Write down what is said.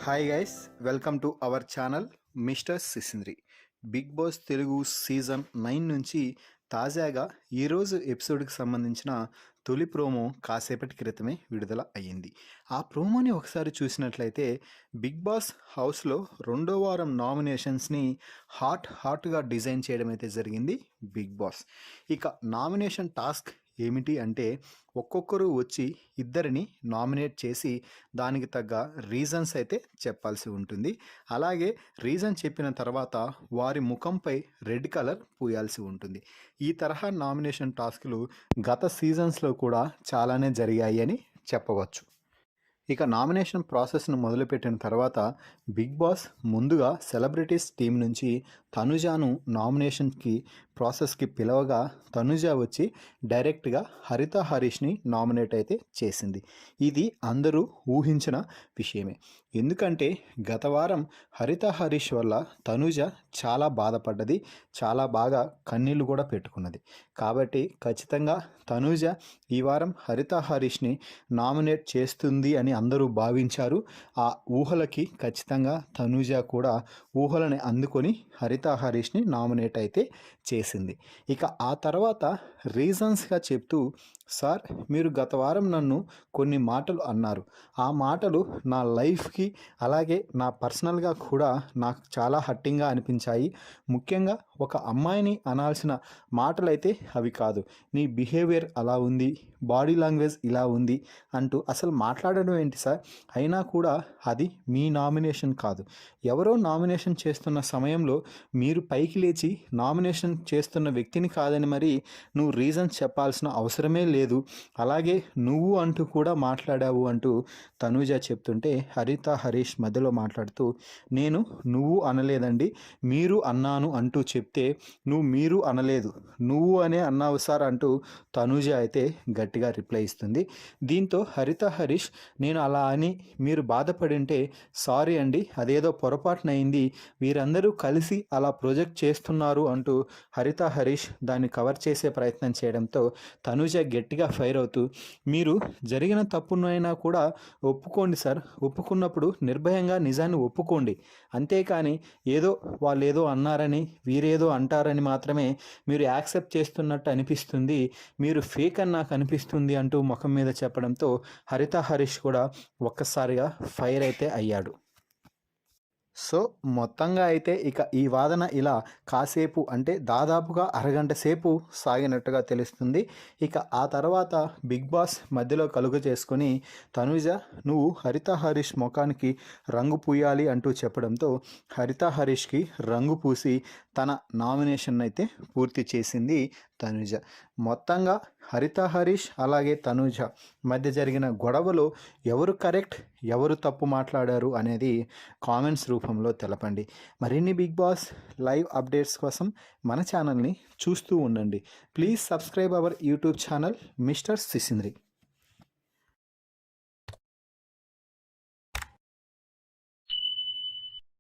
Hi guys, welcome to our channel mister Sisindri. Bigg Boss Telugu season 9 నుంచి తాజాగా ఈరోజు ఎపిసోడ్కి సంబంధించిన తొలి ప్రోమో కాసేపటి క్రితమే విడుదల అయ్యింది. ఆ ప్రోమోని ఒకసారి చూసినట్లయితే బిగ్ బాస్ హౌస్లో రెండో వారం నామినేషన్స్ని హాట్గా డిజైన్ చేయడం అయితే జరిగింది బిగ్ బాస్. ఇక నామినేషన్ టాస్క్ ఏమిటి అంటే ఒక్కొక్కరు వచ్చి ఇద్దరిని నామినేట్ చేసి దానికి తగ్గ రీజన్స్ అయితే చెప్పాల్సి ఉంటుంది. అలాగే రీజన్ చెప్పిన తర్వాత వారి ముఖంపై రెడ్ కలర్ పూయాల్సి ఉంటుంది. ఈ తరహా నామినేషన్ టాస్క్లు గత సీజన్స్లో కూడా చాలానే జరిగాయి అని చెప్పవచ్చు. ఇక నామినేషన్ ప్రాసెస్ను మొదలుపెట్టిన తర్వాత బిగ్ బాస్ ముందుగా సెలబ్రిటీస్ టీం నుంచి తనుజాను నామినేషన్కి ప్రాసెస్కి పిలవగా తనుజ వచ్చి డైరెక్ట్గా హరిత హరీష్ని నామినేట్ అయితే చేసింది. ఇది అందరూ ఊహించిన విషయమే. ఎందుకంటే గత వారం హరిత హరీష్ వల్ల తనుజ చాలా బాధపడ్డది, చాలా బాగా కన్నీళ్లు కూడా పెట్టుకున్నది. కాబట్టి ఖచ్చితంగా తనుజ ఈ వారం హరిత హరీష్ని నామినేట్ చేస్తుంది అని అందరూ భావించారు. ఆ ఊహలకి ఖచ్చితంగా తనుజ కూడా ఊహలని అందుకొని హరిత హరీష్ని నామినేట్ అయితే చేసింది. ఇక ఆ తర్వాత రీజన్స్గా చెప్తూ, సార్ మీరు గత వారం నన్ను కొన్ని మాటలు అన్నారు, ఆ మాటలు నా లైఫ్కి అలాగే నా పర్సనల్గా కూడా నాకు చాలా హట్టింగ్గా అనిపించాయి. ముఖ్యంగా ఒక అమ్మాయిని అనాల్సిన మాటలైతే అవి కాదు, నీ బిహేవియర్ అలా ఉంది, బాడీ లాంగ్వేజ్ ఇలా ఉంది అంటూ అసలు మాట్లాడడం ఏంటి సార్? అయినా కూడా అది మీ నామినేషన్ కాదు. ఎవరో నామినేషన్ చేస్తున్న సమయంలో మీరు పైకి లేచి నామినేషన్ చేస్తున్న వ్యక్తిని కాదని మరి నువ్వు రీజన్స్ చెప్పాల్సిన అవసరమే లేదు. అలాగే నువ్వు అంటూ కూడా మాట్లాడావు అంటూ తనూజ చెప్తుంటే హరిత హరీష్ మధ్యలో మాట్లాడుతూ, నేను నువ్వు అనలేదండి, మీరు అన్నాను అంటూ చెప్తే నువ్వు మీరు అనలేదు, నువ్వు అనే అన్నావు సార్ అంటూ తనూజ అయితే గట్టిగా రిప్లై ఇస్తుంది. దీంతో హరిత హరీష్, నేను అలా అని మీరు బాధపడింటే సారీ అండి, అదేదో పొరపాటునైంది, వీరందరూ కలిసి అలా ప్రొజెక్ట్ చేస్తున్నారు అంటూ హరిత హరీష్ దాన్ని కవర్ చేసే ప్రయత్నం చేయడంతో తనూజ గట్టిగా ఫైర్ అవుతూ, మీరు జరిగిన తప్పునైనా కూడా ఒప్పుకోండి సార్, ఒప్పుకున్నప్పుడు నిర్భయంగా నిజాన్ని ఒప్పుకోండి, అంతేకాని ఏదో వాళ్ళు ఏదో అన్నారని వీరేదో అంటారని మాత్రమే మీరు యాక్సెప్ట్ చేస్తున్నట్టు అనిపిస్తుంది, మీరు ఫేక్ అని నాకు అనిపిస్తుంది అంటూ ముఖం మీద చెప్పడంతో హరిత హరీష్ కూడా ఒక్కసారిగా ఫైర్ అయితే అయ్యాడు. సో మొత్తంగా అయితే ఇక ఈ వాదన ఇలా కాసేపు అంటే దాదాపుగా అరగంట సేపు సాగినట్టుగా తెలుస్తుంది. ఇక ఆ తర్వాత బిగ్ బాస్ మధ్యలో కలుగ చేసుకొని తనుజ, నువ్వు హరిత హరీష్ ముఖానికి రంగు పూయాలి అంటూ చెప్పడంతో హరిత హరీష్కి రంగు పూసి తన నామినేషన్ అయితే పూర్తి చేసింది తనుజ. మొత్తంగా హరిత హరీష్ అలాగే తనుజ మధ్య జరిగిన గొడవలో ఎవరు కరెక్ట్, ఎవరు తప్పు మాట్లాడారు అనేది కామెంట్స్ రూపంలో తెలపండి. మరిన్ని బిగ్ బాస్ లైవ్ అప్డేట్స్ కోసం మన ఛానల్ని చూస్తూ ఉండండి. Please subscribe our YouTube channel mister సిసింద్రి.